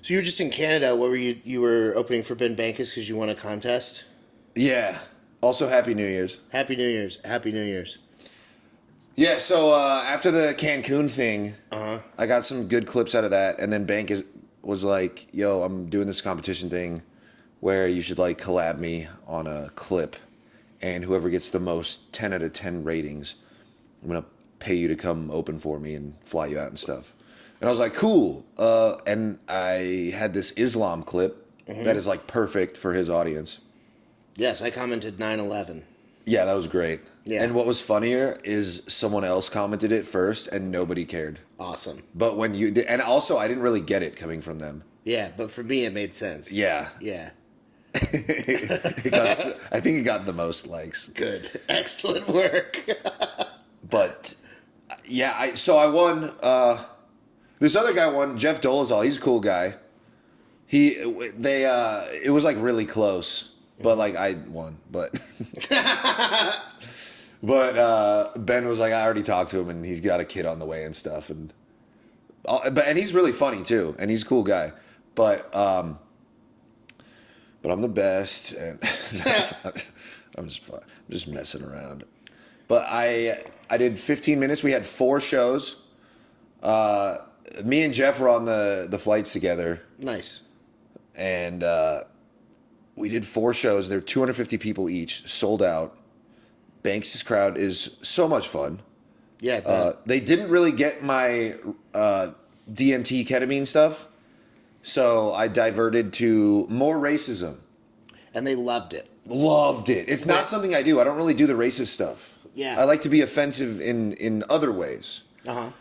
So you were just in Canada. What were you? You were opening for Ben Bankas because you won a contest. Yeah. Also, Happy New Year's. Happy New Year's. Happy New Year's. Yeah, so after the Cancun thing, I got some good clips out of that, and then was like, "Yo, I'm doing this competition thing, where you should like collab me on a clip, and whoever gets the most 10 out of 10 ratings, I'm gonna pay you to come open for me and fly you out and stuff." And I was like, "Cool." And I had this Islam clip that is like perfect for his audience. Yes, I commented 9/11. Yeah, that was great. Yeah. And what was funnier is someone else commented it first and nobody cared. Awesome. But when you did, and also I didn't really get it coming from them. Yeah, but for me it made sense. Yeah. Yeah. I think it got the most likes. Good. Excellent work. But yeah, I won. This other guy won, Jeff Dolezal. He's a cool guy. It was like really close, but like I won. But Ben was like, I already talked to him, and he's got a kid on the way and stuff, and he's really funny too, and he's a cool guy. But I'm the best, and I'm just messing around. But I did 15 minutes. We had 4 shows. Me and Jeff were on the flights together. Nice. And we did 4 shows. There were 250 people each, sold out. Banks' crowd is so much fun. Yeah. They didn't really get my DMT ketamine stuff, so I diverted to more racism. And they loved it. Loved it. It's not something I do. I don't really do the racist stuff. Yeah. I like to be offensive in other ways. Uh-huh.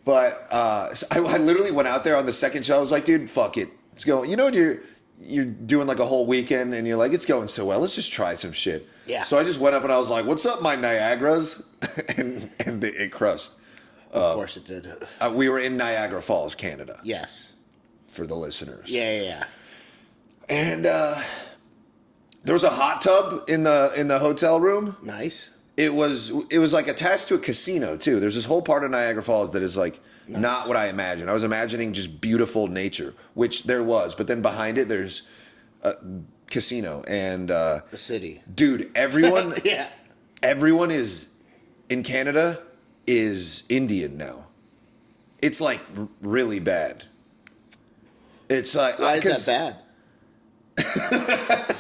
But so I literally went out there on the second show. I was like, dude, fuck it. Let's go. You know, you're doing like a whole weekend and you're like, it's going so well. Let's just try some shit. Yeah. So I just went up and I was like, what's up, my Niagaras? and it crushed. Of course it did. We were in Niagara Falls, Canada. Yes. For the listeners. Yeah. And there was a hot tub in the hotel room. Nice. It was like attached to a casino too. There's this whole part of Niagara Falls that is like not what I imagined. I was imagining just beautiful nature, which there was, but then behind it there's a casino and the city. Dude, everyone Yeah. everyone is in Canada is Indian now. It's like really bad. It's like why is that bad?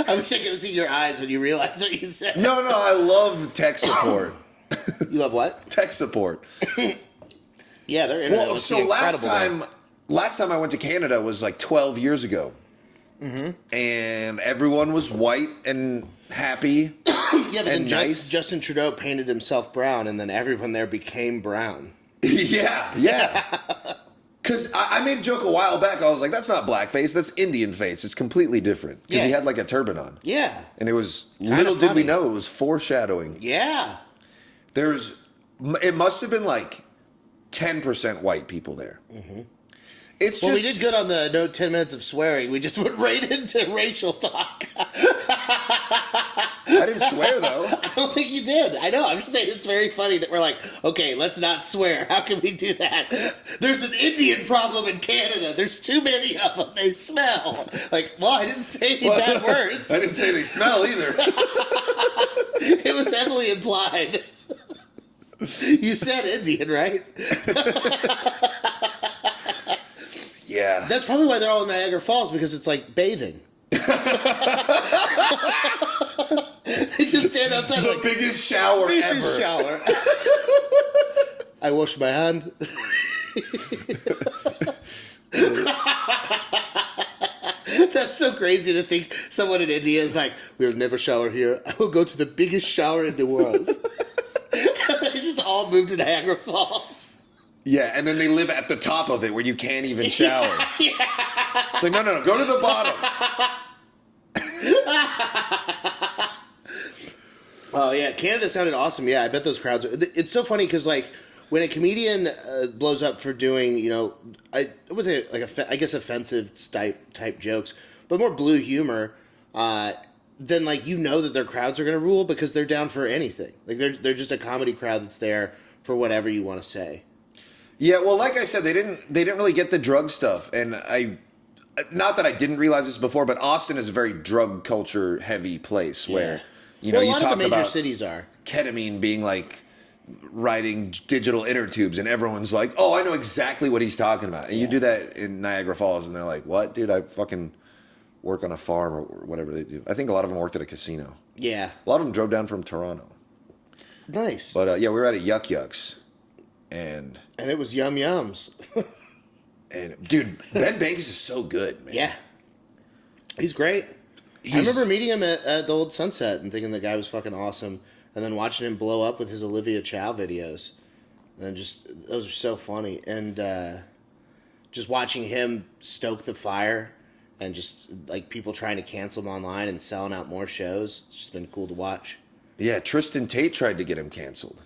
I wish I could have seen your eyes when you realized what you said. No, I love tech support. You love what? Tech support. Yeah, they're internet. Well, so last time I went to Canada was like 12 years ago. Mm-hmm. And everyone was white and happy. Yeah, but then nice. Justin Trudeau painted himself brown, and then everyone there became brown. Yeah. Because I made a joke a while back. I was like, that's not blackface. That's Indian face. It's completely different. Because he had like a turban on. Yeah. And it was, Kinda little did we funny. know, it was foreshadowing. Yeah. It must have been like 10% white people there. Mm-hmm. It's Well, just. we did good on the no 10 minutes of swearing. We just went right into racial talk. I didn't swear, though. I don't think you did. I know. I'm just saying it's very funny that we're like, okay, let's not swear. How can we do that? There's an Indian problem in Canada. There's too many of them. They smell. Like, well, I didn't say any bad words. I didn't say they smell either. It was heavily implied. You said Indian, right? Yeah. That's probably why they're all in Niagara Falls, because it's like bathing. They just stand outside The like, biggest shower this ever. is shower. I wash my hand. That's so crazy to think someone in India is like, we'll never shower here. I will go to the biggest shower in the world. They just all moved to Niagara Falls. Yeah, and then they live at the top of it where you can't even shower. Yeah. It's like, no, go to the bottom. Oh, yeah. Canada sounded awesome. Yeah, I bet those crowds are. It's so funny because, like, when a comedian blows up for doing, you know, I would say, like, I guess offensive type jokes, but more blue humor, then, like, you know that their crowds are going to rule because they're down for anything. Like, they're just a comedy crowd that's there for whatever you want to say. Yeah, well, like I said, they didn't really get the drug stuff, and not that I didn't realize this before, but Austin is a very drug culture heavy place where well, a you lot of talk the major about cities are. ketamine being like riding digital inner tubes, and everyone's like, "Oh, I know exactly what he's talking about." And you do that in Niagara Falls, and they're like, "What, dude? I fucking work on a farm or whatever they do." I think a lot of them worked at a casino. Yeah. A lot of them drove down from Toronto. Nice. But yeah, we were at a Yuck Yucks, and it was yum yums. dude, Ben Bankas is so good, man. Yeah. He's great. I remember meeting him at the old Sunset and thinking the guy was fucking awesome, and then watching him blow up with his Olivia Chow videos. And just, those are so funny. And just watching him stoke the fire and just like people trying to cancel him online and selling out more shows. It's just been cool to watch. Yeah, Tristan Tate tried to get him canceled.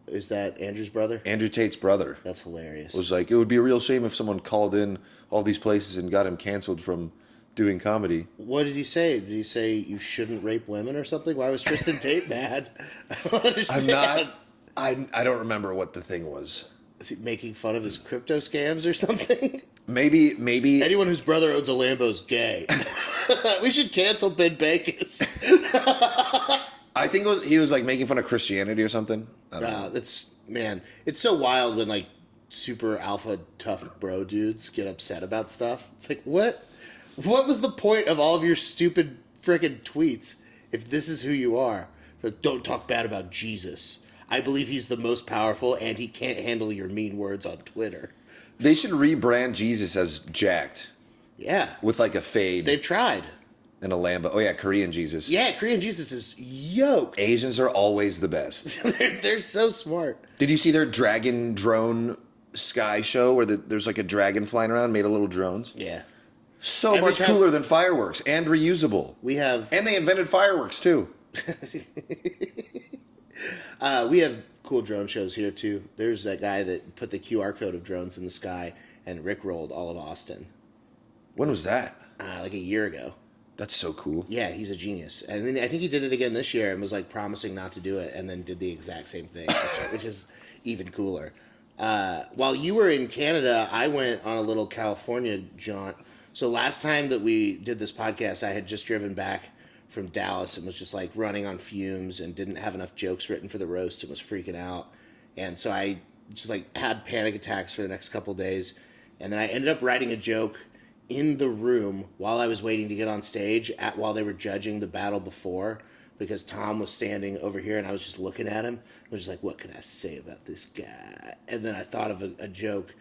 Is that Andrew's brother? Andrew Tate's brother. That's hilarious. Was like, it would be a real shame if someone called in all these places and got him canceled from doing comedy. What did he say? Did he say you shouldn't rape women or something? Why was Tristan Tate mad? I don't understand. I don't remember what the thing was. Is he making fun of his crypto scams or something? Maybe Anyone whose brother owns a Lambo is gay. We should cancel Ben Bankas. I think he was like making fun of Christianity or something. I don't know. It's so wild when like super alpha tough bro dudes get upset about stuff. It's like, what was the point of all of your stupid frickin' tweets if this is who you are? Like, don't talk bad about Jesus. I believe he's the most powerful and he can't handle your mean words on Twitter. They should rebrand Jesus as jacked. Yeah. With like a fade. They've tried. And a Lambo. Oh yeah, Korean Jesus. Yeah, Korean Jesus is yoked. Asians are always the best. they're so smart. Did you see their dragon drone sky show where there's like a dragon flying around made of little drones? Yeah. So Every much time- cooler than fireworks and reusable. And they invented fireworks too. We have cool drone shows here too. There's that guy that put the QR code of drones in the sky and rickrolled all of Austin. When was that? Like a year ago. That's so cool. Yeah, he's a genius. And then I think he did it again this year and was like promising not to do it and then did the exact same thing, which is even cooler. While you were in Canada, I went on a little California jaunt. So last time that we did this podcast, I had just driven back from Dallas and was just like running on fumes and didn't have enough jokes written for the roast and was freaking out. And so I just like had panic attacks for the next couple of days. And then I ended up writing a joke in the room while I was waiting to get on stage while they were judging the battle before, because Tom was standing over here and I was just looking at him. I was just like, what can I say about this guy? And then I thought of a joke.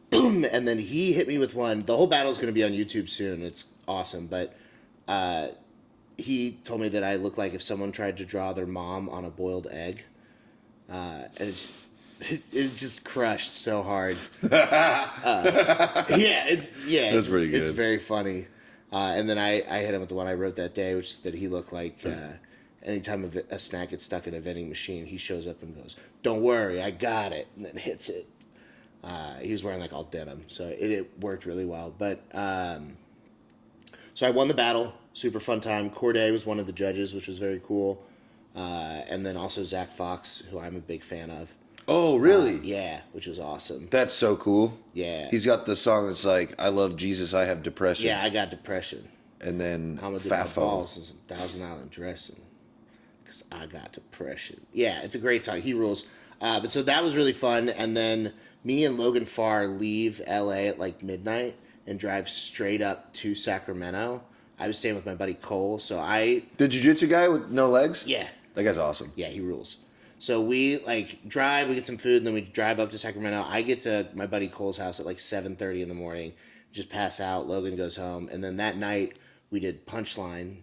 Boom! And then he hit me with one. The whole battle is going to be on YouTube soon. It's awesome. But he told me that I look like if someone tried to draw their mom on a boiled egg. And it just crushed so hard. That's pretty good. It's very funny. And then I hit him with the one I wrote that day, which is that he looked like anytime a snack gets stuck in a vending machine, he shows up and goes, "Don't worry, I got it," and then hits it. He was wearing like all denim, so it worked really well. But so I won the battle, super fun time. Corday was one of the judges, which was very cool. And then also Zach Fox, who I'm a big fan of. Oh, really? Yeah, which was awesome. That's so cool. Yeah. He's got the song that's like, I love Jesus, I have depression. Yeah, I got depression. And then I'm gonna do Fat my balls and some Thousand Island dressing. Because I got depression. Yeah, it's a great song. He rules. But so that was really fun. And then me and Logan Farr leave LA at like midnight and drive straight up to Sacramento. I was staying with my buddy Cole, so The jiu-jitsu guy with no legs? Yeah. That guy's awesome. Yeah, he rules. So we like drive, we get some food, and then we drive up to Sacramento. I get to my buddy Cole's house at like 7:30 in the morning, just pass out. Logan goes home, and then that night we did Punchline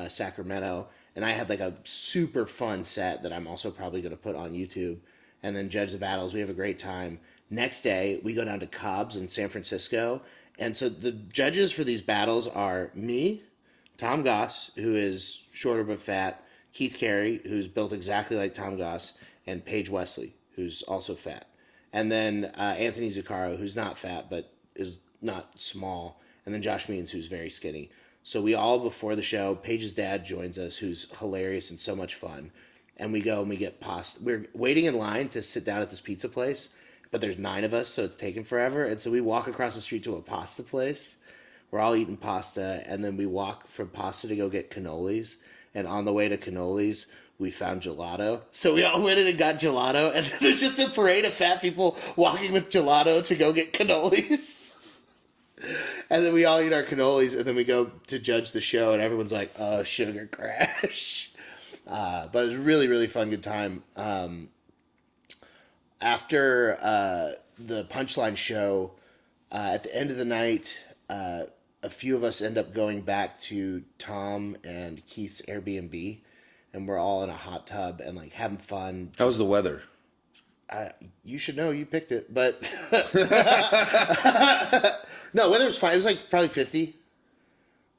Sacramento, and I had like a super fun set that I'm also probably going to put on YouTube, and then judge the battles. We have a great time. Next day we go down to Cobb's in San Francisco, and so the judges for these battles are me, Tom Goss, who is shorter but fat, Keith Carey, who's built exactly like Tom Goss, and Paige Wesley, who's also fat. And then Anthony Zuccaro, who's not fat, but is not small. And then Josh Means, who's very skinny. So we all, before the show, Paige's dad joins us, who's hilarious and so much fun. And we go and we get pasta. We're waiting in line to sit down at this pizza place. but there's 9 of us, so it's taking forever. And so we walk across the street to a pasta place. We're all eating pasta, and then we walk from pasta to go get cannolis. And on the way to cannolis, we found gelato. So we all went in and got gelato, and then there's just a parade of fat people walking with gelato to go get cannolis. And then we all eat our cannolis, and then we go to judge the show, and everyone's like, oh, sugar crash. But it was a really, really fun, good time. After the Punchline show, at the end of the night, a few of us end up going back to Tom and Keith's Airbnb, and we're all in a hot tub and like having fun. How was the weather? You should know, you picked it, but no, weather was fine. It was like probably 50.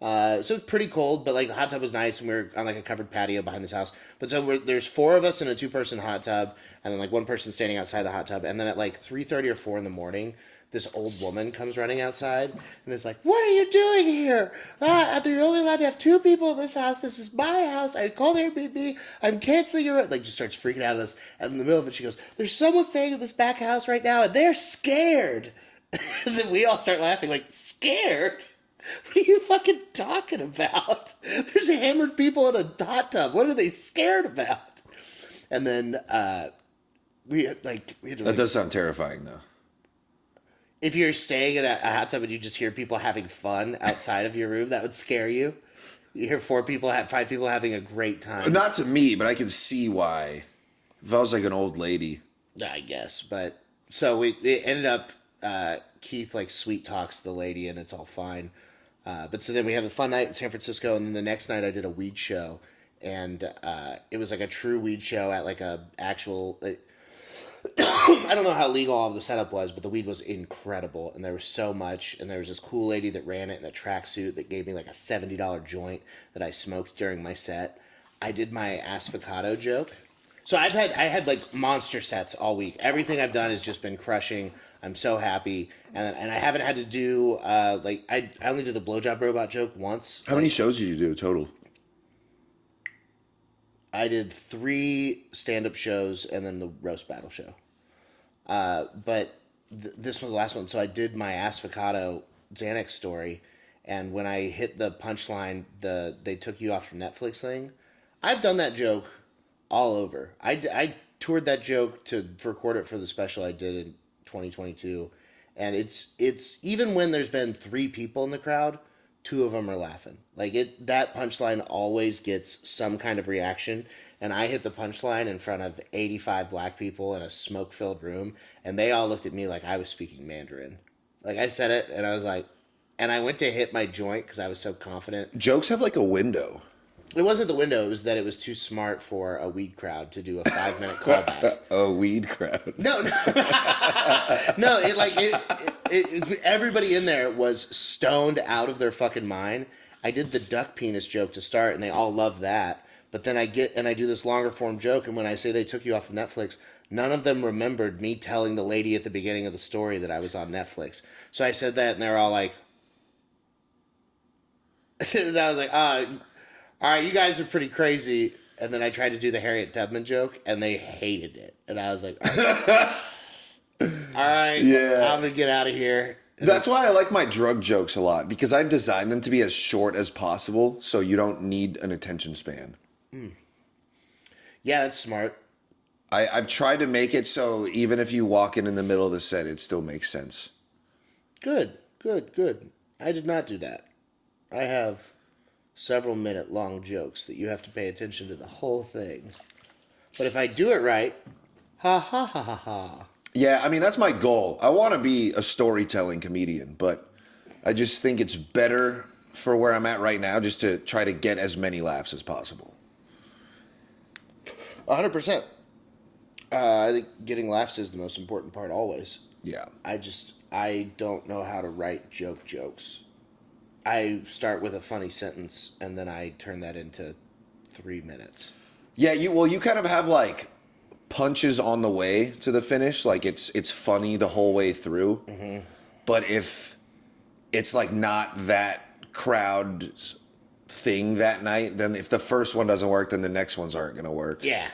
So it was pretty cold, but like the hot tub was nice, and we were on like a covered patio behind this house. But so there's 4 of us in a 2-person hot tub, and then like 1 person standing outside the hot tub, and then at like 3:30 or 4 in the morning, this old woman comes running outside and is like, what are you doing here? You're only allowed to have 2 people in this house. This is my house. I called Airbnb. I'm canceling your... Like, just starts freaking out at us. And in the middle of it, she goes, there's someone staying in this back house right now, and they're scared. And then we all start laughing, like, scared? What are you fucking talking about? There's hammered people in a hot tub. What are they scared about? And then we had to... That does sound terrifying, though. If you're staying in a hot tub and you just hear people having fun outside of your room, that would scare you. You hear 5 people having a great time. Not to me, but I can see why. If I was like an old lady. I guess. But so it ended up, Keith like sweet talks the lady and it's all fine. But so then we have a fun night in San Francisco, and then the next night I did a weed show. And it was like a true weed show at like a actual... I don't know how legal all of the setup was, but the weed was incredible, and there was so much, and there was this cool lady that ran it in a tracksuit that gave me like a $70 joint that I smoked during my set. I did my asphycato joke. So I had like monster sets all week. Everything I've done has just been crushing. I'm so happy, and I haven't had to do I only did the blowjob robot joke once. How many shows did you do total? I did 3 stand-up shows and then the roast battle show. But this was the last one. So I did my asphycato Xanax story. And when I hit the punchline, they took you off from Netflix thing. I've done that joke all over. I toured that joke to record it for the special I did in 2022. And it's even when there's been 3 people in the crowd, 2 of them are laughing. Like that punchline always gets some kind of reaction. And I hit the punchline in front of 85 black people in a smoke-filled room, and they all looked at me like I was speaking Mandarin. Like I said it, and I was like, and I went to hit my joint because I was so confident. Jokes have like a window. It wasn't the window. It was that it was too smart for a weed crowd to do a 5-minute callback. A weed crowd. No. No, everybody in there was stoned out of their fucking mind. I did the duck penis joke to start, and they all loved that. But then I do this longer form joke, and when I say they took you off of Netflix, none of them remembered me telling the lady at the beginning of the story that I was on Netflix. So I said that, and they're all like... And I was like, all right, you guys are pretty crazy. And then I tried to do the Harriet Tubman joke, and they hated it. And I was like, all right, yeah. I'm going to get out of here. That's why I like my drug jokes a lot, because I've designed them to be as short as possible, so you don't need an attention span. Yeah, that's smart. I've tried to make it so even if you walk in the middle of the set, it still makes sense. Good. I did not do that. I have several minute long jokes that you have to pay attention to the whole thing. But if I do it right, ha ha ha ha ha. Yeah, I mean, that's my goal. I want to be a storytelling comedian, but I just think it's better for where I'm at right now just to try to get as many laughs as possible. 100%. I think getting laughs is the most important part always. Yeah. I don't know how to write jokes. I start with a funny sentence and then I turn that into 3 minutes. Yeah, you kind of have like punches on the way to the finish. Like it's funny the whole way through. Mm-hmm. But if it's like not that crowd's thing that night, then if the first one doesn't work, then the next ones aren't going to work. Yeah.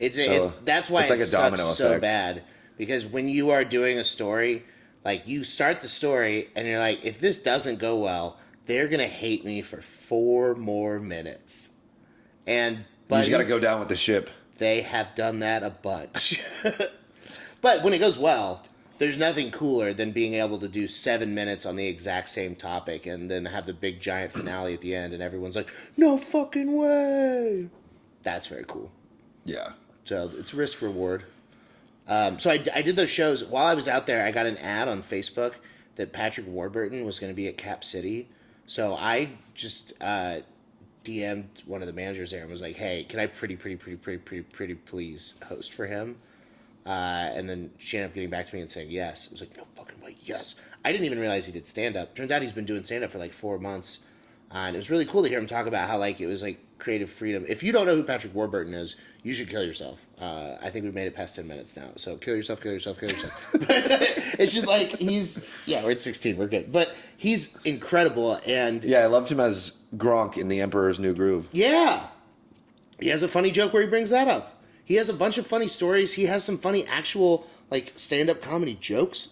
That's why it's like it a domino sucks so effect. bad because when you are doing a story, like you start the story and you're like, if this doesn't go well, they're gonna hate me for 4 more minutes. And You just got to go down with the ship. they have done that a bunch. But when it goes well, there's nothing cooler than being able to do 7 minutes on the exact same topic and then have the big giant finale at the end and everyone's like, no fucking way. That's very cool. Yeah. So it's risk reward. So I did those shows. While I was out there, I got an ad on Facebook that Patrick Warburton was going to be at Cap City. So I just DM'd one of the managers there and was like, hey, can I pretty please host for him? And then she ended up getting back to me and saying yes. I was like, no fucking way, yes. I didn't even realize he did stand-up. Turns out he's been doing stand-up for like 4 months. And it was really cool to hear him talk about how like it was like creative freedom. If you don't know who Patrick Warburton is, you should kill yourself. I think we've made it past 10 minutes now. So kill yourself. It's just like we're at 16, we're good. But he's incredible. And Yeah, I loved him as Gronk in The Emperor's New Groove. yeah, he has a funny joke where he brings that up. He has a bunch of funny stories. He has some funny actual like stand-up comedy jokes.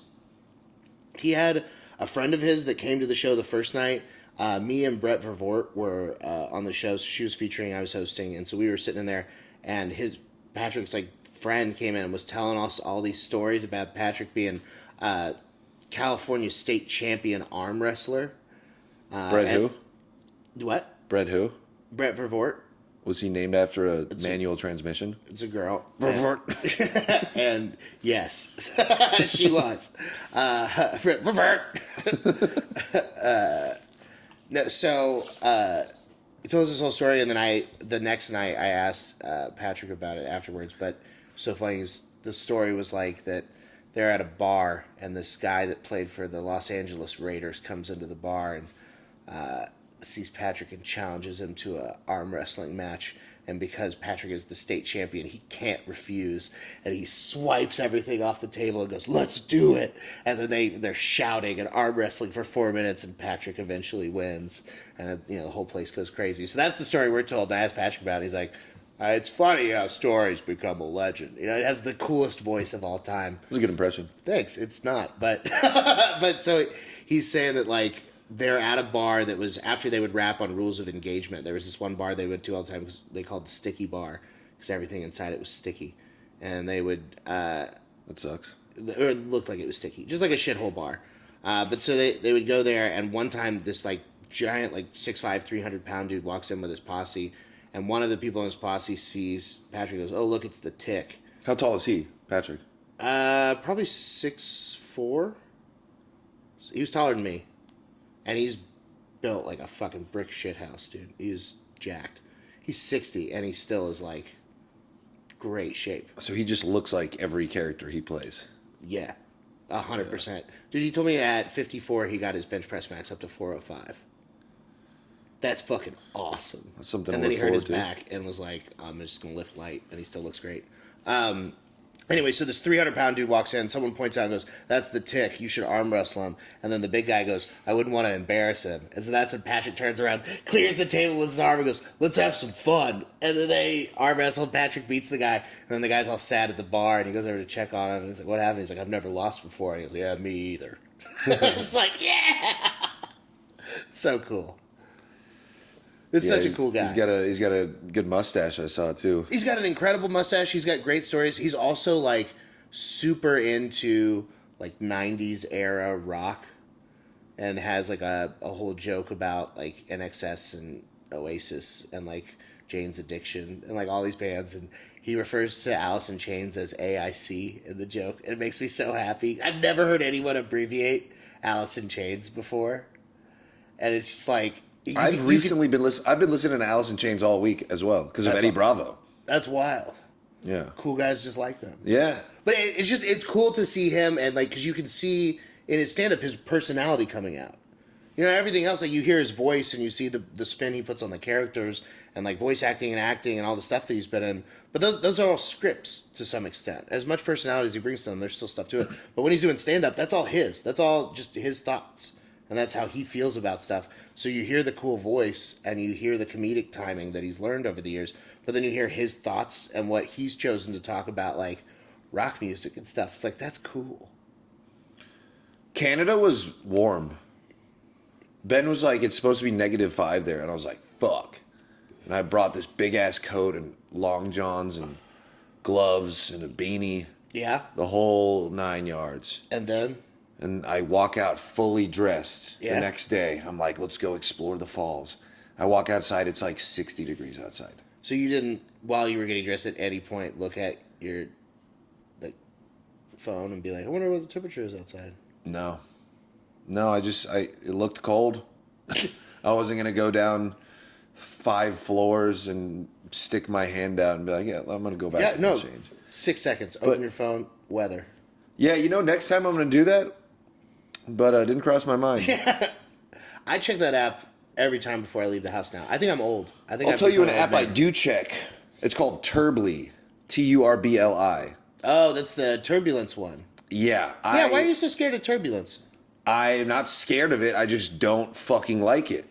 He had a friend of his that came to the show the first night. Me and Brett Vervoort were on the show. So she was featuring, I was hosting, and so we were sitting in there. And Patrick's like friend came in and was telling us all these stories about Patrick being California state champion arm wrestler. Brett who? What? Brett who? Brett Vervoort. Was he named after a manual transmission? It's a girl. Vervoort. And yes, she was. Vervoort. No, so he told us this whole story, and then the next night I asked Patrick about it afterwards. But so funny is the story was like that they're at a bar, and this guy that played for the Los Angeles Raiders comes into the bar and sees Patrick and challenges him to a arm wrestling match. And because Patrick is the state champion, he can't refuse. And he swipes everything off the table and goes, let's do it. And then they're shouting and arm wrestling for 4 minutes, and Patrick eventually wins. And the whole place goes crazy. So that's the story we're told. And I asked Patrick about it. He's like, it's funny how stories become a legend. It has the coolest voice of all time. It was a good impression. Thanks. It's not. But but so he's saying that like, they're at a bar that was after they would rap on rules of engagement. There was this one bar they went to all the time because they called it Sticky Bar because everything inside it was sticky, and they would That sucks. or it looked like it was sticky, just like a shithole bar. But so they would go there, and one time this like giant like 6'5", 300-pound dude walks in with his posse, and one of the people in his posse sees Patrick and goes, "Oh look, it's the Tick." How tall is he, Patrick? Probably 6'4". He was taller than me. And he's built like a fucking brick shithouse, dude. He's jacked. He's 60, and he still is like great shape. So he just looks like every character he plays. Yeah, 100%. Dude, he told me at 54 he got his bench press max up to 405. That's fucking awesome. That's something and to then look he hurt his forward to. back and was like, I'm just going to lift light, and he still looks great. Anyway, so this 300-pound dude walks in. Someone points out and goes, that's the Tick. You should arm wrestle him. And then the big guy goes, I wouldn't want to embarrass him. And so that's when Patrick turns around, clears the table with his arm and goes, let's have some fun. And then they arm wrestle. Patrick beats the guy. And then the guy's all sad at the bar, and he goes over to check on him. And he's like, what happened? He's like, I've never lost before. And he goes, yeah, me either. It's like, yeah. It's so cool. It's such a cool guy. He's got a good mustache. I saw too. He's got an incredible mustache. He's got great stories. He's also like super into like 90s era rock, and has like a whole joke about like NXS and Oasis and like Jane's Addiction and like all these bands, and he refers to Alice in Chains as AIC in the joke. It makes me so happy. I've never heard anyone abbreviate Alice in Chains before, and it's just like I've been listening to Alice in Chains all week as well because of Eddie Bravo. That's wild. Yeah, Cool guys just like them. yeah. But it's cool to see him, and like, because you can see in his stand-up his personality coming out. You know, everything else, like you hear his voice and you see the spin he puts on the characters and like voice acting and acting and all the stuff that he's been in. But those are all scripts to some extent. As much personality as he brings to them, there's still stuff to it. But when he's doing stand-up, that's all his. That's all just his thoughts. And that's how he feels about stuff. So you hear the cool voice and you hear the comedic timing that he's learned over the years. But then you hear his thoughts and what he's chosen to talk about, like rock music and stuff. It's like, that's cool. Canada was warm. Ben was like, it's supposed to be -5 there. And I was like, fuck. And I brought this big ass coat and long johns and gloves and a beanie. Yeah. The whole 9 yards. And then? And I walk out fully dressed Yeah. the next day. I'm like, let's go explore the falls. I walk outside, it's like 60 degrees outside. So you didn't, while you were getting dressed at any point, look at your like phone and be like, I wonder what the temperature is outside. No. No, it looked cold. I wasn't going to go down 5 floors and stick my hand out and be like, yeah, I'm going to go back and change. 6 seconds. Open your phone, weather. Yeah, next time I'm going to do that, but it didn't cross my mind. I check that app every time before I leave the house now. I think I'm old. I'll tell you an app I do check. It's called Turbly. Turbli. Oh, that's the turbulence one. Yeah. Yeah, why are you so scared of turbulence? I'm not scared of it. I just don't fucking like it.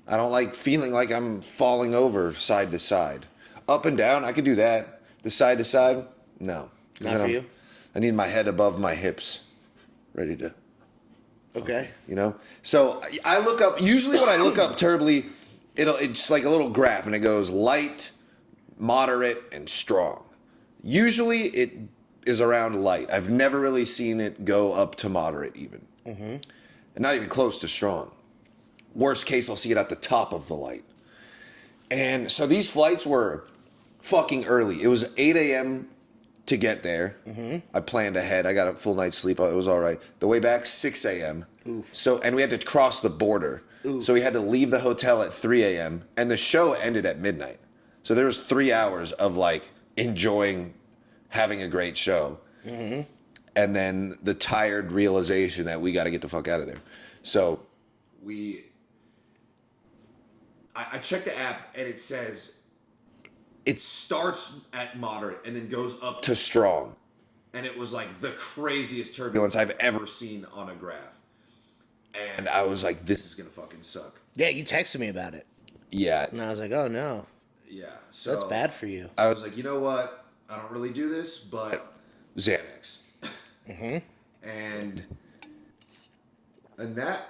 I don't like feeling like I'm falling over side to side. Up and down, I could do that. The side to side, no. Not for you? I need my head above my hips, ready to. Okay. So I look up. Usually, when I look up Turbly, it's like a little graph, and it goes light, moderate, and strong. Usually, it is around light. I've never really seen it go up to moderate, even, and not even close to strong. Worst case, I'll see it at the top of the light. And so these flights were fucking early. It was 8 a.m. to get there. I planned ahead. I got a full night's sleep. It was all right. The way back, 6 a.m. And we had to cross the border. So we had to leave the hotel at 3 a.m. And the show ended at midnight. So there was 3 hours of like enjoying having a great show. And then the tired realization that we got to get the fuck out of there. So I checked the app and it says it starts at moderate and then goes up to strong. And it was like the craziest turbulence I've ever seen on a graph. And I was like, this is going to fucking suck. Yeah, you texted me about it. Yeah. And I was like, oh no. Yeah. So that's bad for you. I was like, you know what? I don't really do this, but Xanax. And that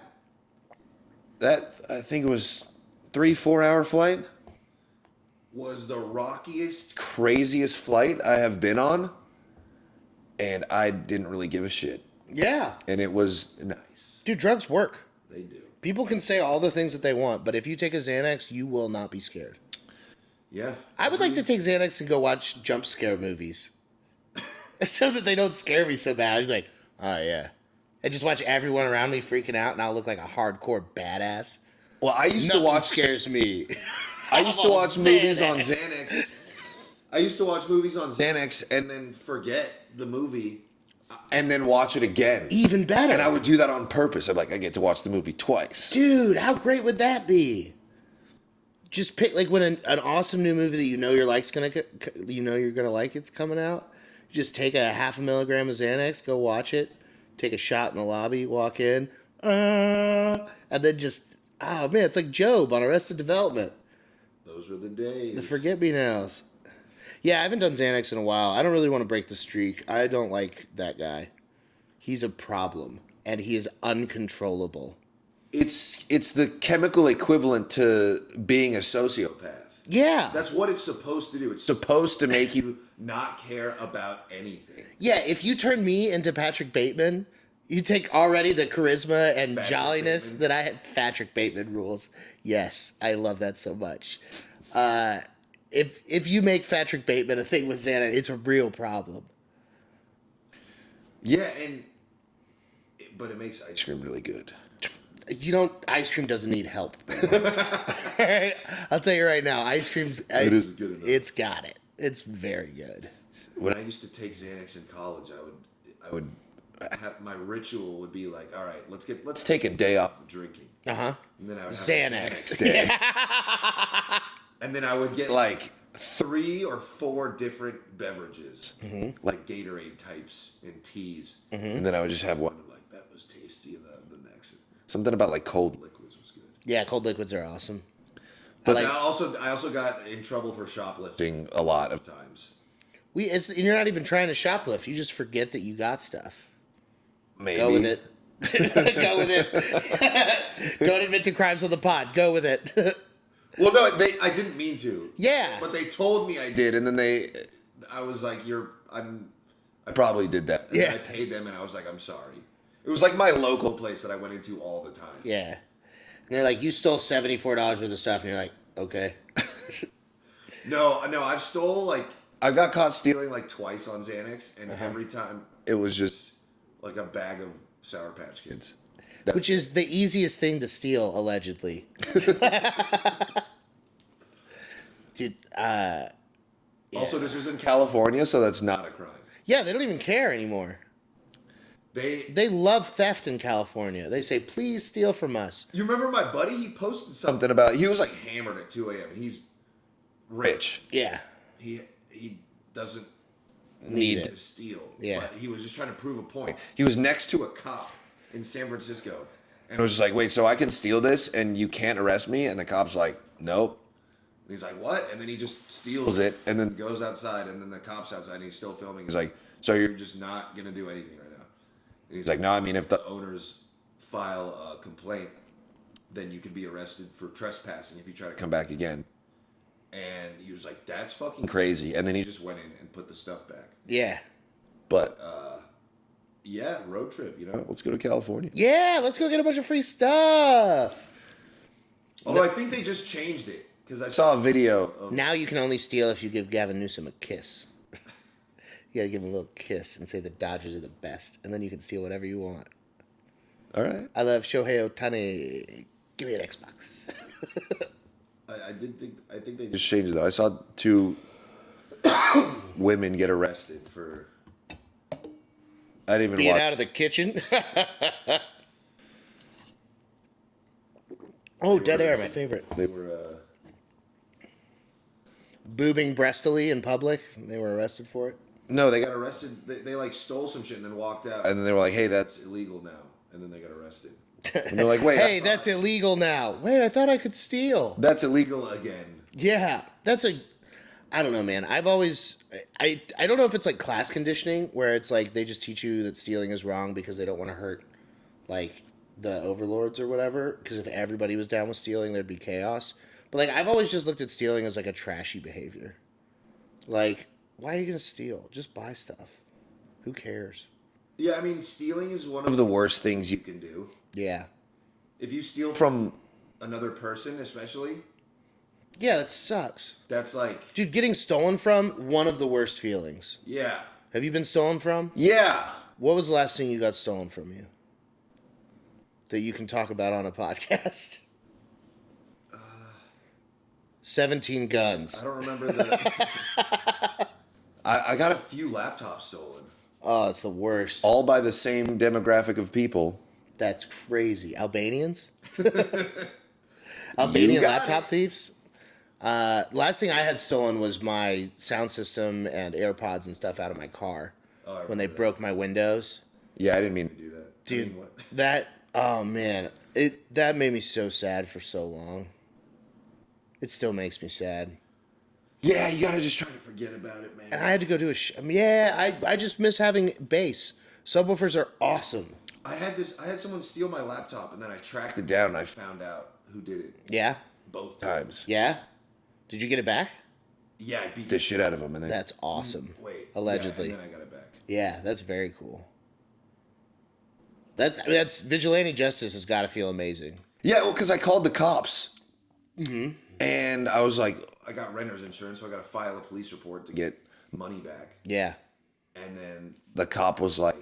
I think it was 3-4 hour flight was the rockiest, craziest flight I have been on, and I didn't really give a shit. Yeah. And it was nice. Dude, drugs work. They do. People can say all the things that they want, but if you take a Xanax, you will not be scared. Yeah. I would like to take Xanax and go watch jump scare movies. So that they don't scare me so bad. I'd be like, oh yeah. And just watch everyone around me freaking out and I'll look like a hardcore badass. Well, I used Nothing to watch scares me. I used to watch movies on Xanax. I used to watch movies on Xanax and then forget the movie and then watch it again. Even better. And I would do that on purpose. I'm like, I get to watch the movie twice. Dude, how great would that be? Just pick like when an awesome new movie that you know you're gonna like it's coming out. Just take a 0.5 milligram of Xanax, go watch it, take a shot in the lobby, walk in, and then just oh man, it's like Job on Arrested Development. Those were the days. The forget-me-nows. Yeah, I haven't done Xanax in a while. I don't really want to break the streak. I don't like that guy. He's a problem, and he is uncontrollable. It's the chemical equivalent to being a sociopath. Yeah. That's what it's supposed to do. It's supposed to make you not care about anything. Yeah, if you turn me into Patrick Bateman, you take already the charisma and Patrick jolliness Bateman. that I had. Patrick Bateman rules. Yes, I love that so much. If you make Patrick Bateman a thing with Xanax, it's a real problem. Yeah, but it makes ice cream really good. Ice cream doesn't need help. I'll tell you right now, ice cream's isn't good enough. It's got it. It's very good. When I used to take Xanax in college, I would have my ritual would be like, all right, let's take a day off of drinking. Uh-huh. And then I would have Xanax. A Xanax day. And then I would get like 3 or 4 different beverages, like Gatorade types and teas. And then I would just have one like that was tasty, and the next. Something about like cold liquids was good. Yeah, cold liquids are awesome. But I also got in trouble for shoplifting a lot of times. You're not even trying to shoplift. You just forget that you got stuff. Maybe. Go with it. Go with it. Don't admit to crimes on the pod. Go with it. Well, no, I didn't mean to. Yeah. But they told me I did, and then I was like, I probably did that. And yeah. I paid them, and I was like, I'm sorry. It was like my local place that I went into all the time. Yeah. And they're like, you stole $74 worth of stuff, and you're like, okay. No, I've got caught stealing like twice on Xanax, and every time it was just like a bag of Sour Patch Kids. Which is the easiest thing to steal, allegedly. Dude, yeah. Also, this was in California, so that's not a crime. Yeah, they don't even care anymore. They love theft in California. They say, please steal from us. You remember my buddy? He posted something about, he was like hammered at 2 a.m. He's rich. Yeah. He doesn't Need to steal. Yeah. But he was just trying to prove a point. He was next to a cop in San Francisco. And it was just like, wait, so I can steal this and you can't arrest me? And the cop's like, nope. And he's like, what? And then he just steals it and then goes outside, and then the cop's outside and he's still filming. He's like, so you're just not going to do anything right now? And he's like, no, I mean, if the owners file a complaint, then you can be arrested for trespassing if you try to come back again. And he was like, that's fucking crazy. And then he just went in and put the stuff back. Yeah. But, yeah, road trip, let's go to California. Yeah, let's go get a bunch of free stuff. Although I think they just changed it, because I saw a video of... Now you can only steal if you give Gavin Newsom a kiss. You gotta give him a little kiss and say the Dodgers are the best, and then you can steal whatever you want. All right. I love Shohei Ohtani. Give me an Xbox. I think they just changed it, though. I saw 2 women get arrested for... I didn't even Being watch... out of the kitchen. Oh, dead air, my favorite. They were... Boobing breastily in public. They were arrested for it. No, they got arrested. They like stole some shit and then walked out. And then they were like, hey, that's illegal now. And then they got arrested. And they're like, wait. Hey, that's illegal now. Wait, I thought I could steal. That's illegal again. Yeah, I don't know, man. I've always, I don't know if it's like class conditioning where it's like they just teach you that stealing is wrong because they don't want to hurt like the overlords or whatever. Because if everybody was down with stealing, there'd be chaos. But like I've always just looked at stealing as like a trashy behavior. Like, why are you gonna steal? Just buy stuff. Who cares? Yeah, I mean, stealing is one of the worst things you can do. Yeah. If you steal from another person, especially. Yeah, that sucks. That's like... Dude, getting stolen from, one of the worst feelings. Yeah. Have you been stolen from? Yeah. What was the last thing you got stolen from you? That you can talk about on a podcast? 17 guns. I don't remember the... I got a few laptops stolen. Oh, it's the worst. All by the same demographic of people. That's crazy. Albanians? Albanian laptop thieves? Last thing I had stolen was my sound system and AirPods and stuff out of my car when they broke my windows. Yeah, I didn't mean to do that. Dude, oh man, that made me so sad for so long. It still makes me sad. Yeah, you gotta just try to forget about it, man. And I had to go do I just miss having bass. Subwoofers are awesome. I had someone steal my laptop, and then I tracked it down, and I found out who did it. Yeah? Both times. Yeah? Did you get it back? Yeah, I beat the shit out of him. And then, that's awesome. Wait. Allegedly. Yeah, and then I got it back. Yeah, that's very cool. That's vigilante justice has got to feel amazing. Yeah, well, because I called the cops. Mm-hmm. And I was like, I got renter's insurance, so I got to file a police report to get money back. Yeah. And then the cop was like,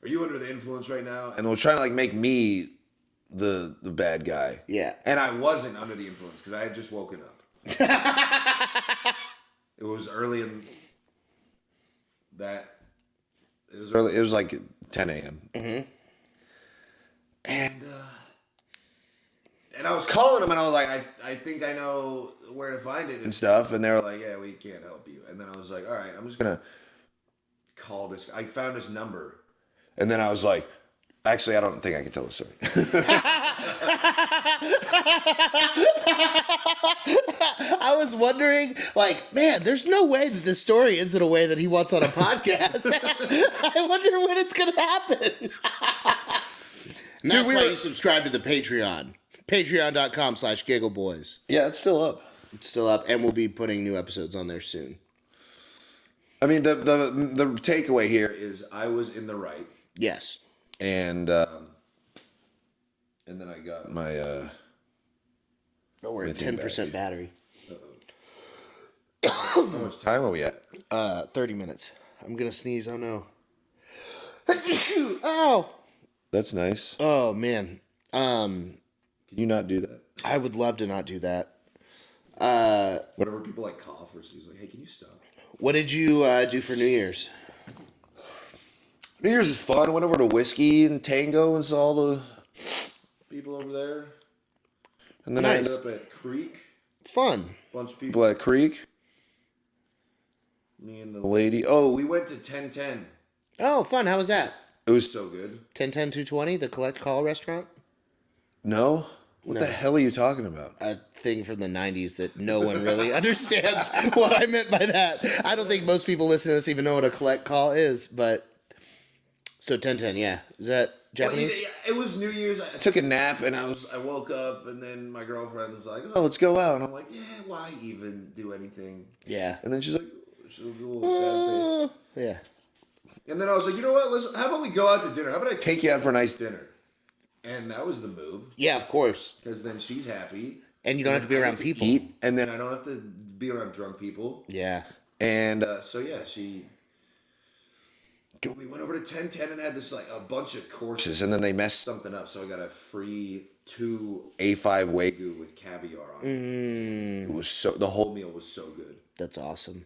are you under the influence right now? And was trying to like make me the bad guy. Yeah. And I wasn't under the influence because I had just woken up. It was early in that. It was early. It was like 10 a.m. Mm-hmm. And I was calling them, and I was like, I think I know where to find it and stuff. And they were like, yeah, we can't help you. And then I was like, all right, I'm just gonna call this. I found his number, and then I was like, Actually, I don't think I can tell the story. I was wondering, like, man, there's no way that this story ends in a way that he wants on a podcast. I wonder when it's going to happen. And that's why you subscribe to the Patreon. Patreon.com/Giggleboys. Yeah, it's still up. It's still up, and we'll be putting new episodes on there soon. I mean, the takeaway here is I was in the right. Yes. And then I got my Oh, we're at 10% battery. How much time are we at? 30 minutes. I'm gonna sneeze. Oh no. Ow. That's nice. Oh man. Can you not do that? I would love to not do that. Whenever people like cough or sneeze, like, hey, can you stop? What did you do for New Year's? New Year's is fun. I went over to Whiskey and Tango and saw all the people over there. And then I ended up at Creek. Fun. Bunch of people at Creek. Me and the lady. Oh, we went to 1010. Oh, fun. How was that? It was so good. 10-10-220, the Collect Call restaurant? No? What the hell are you talking about? A thing from the 90s that no one really understands what I meant by that. I don't think most people listening to this even know what a Collect Call is, but... So 10-10, yeah. Is that Japanese? Well, it was New Year's. I took a nap and I woke up and then my girlfriend was like, "Oh, let's go out." And I'm like, "Yeah, why even do anything?" Yeah. And then she's like, she was a little sad face. Yeah. And then I was like, "You know what? How about we go out to dinner? How about I take you out for a nice dinner?" And that was the move. Yeah, of course. Because then she's happy. And you don't have to be around people. Eat, and then I don't have to be around drunk people. Yeah. And so, yeah, we went over to 1010 and had this, like, a bunch of courses. And then they messed something up. So I got a free 2 A5 Wagyu with caviar on it. It was the whole meal was so good. That's awesome.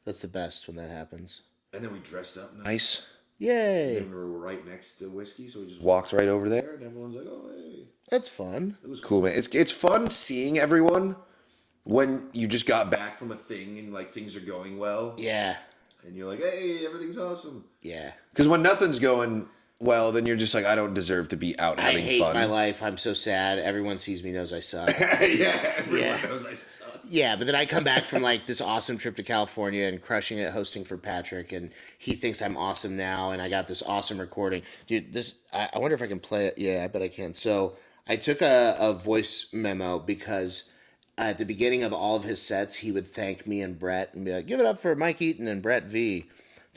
That's the best when that happens. And then we dressed up nice. Yay. And we were right next to Whiskey, so we just walked right over there, and everyone's like, "Oh, hey." That's fun. It was cool, man. It's fun seeing everyone when you just got back from a thing and, like, things are going well. Yeah. And you're like, "Hey, everything's awesome." Yeah. Because when nothing's going well, then you're just like, "I don't deserve to be out having I hate fun." my life. I'm so sad. Everyone sees me knows I suck. Yeah, everyone knows I suck. Yeah, but then I come back from, like, this awesome trip to California and crushing it hosting for Patrick, and he thinks I'm awesome now, and I got this awesome recording. Dude, I wonder if I can play it. Yeah, I bet I can. So I took a voice memo because at the beginning of all of his sets, he would thank me and Brett and be like, "Give it up for Mike Eaton and Brett V."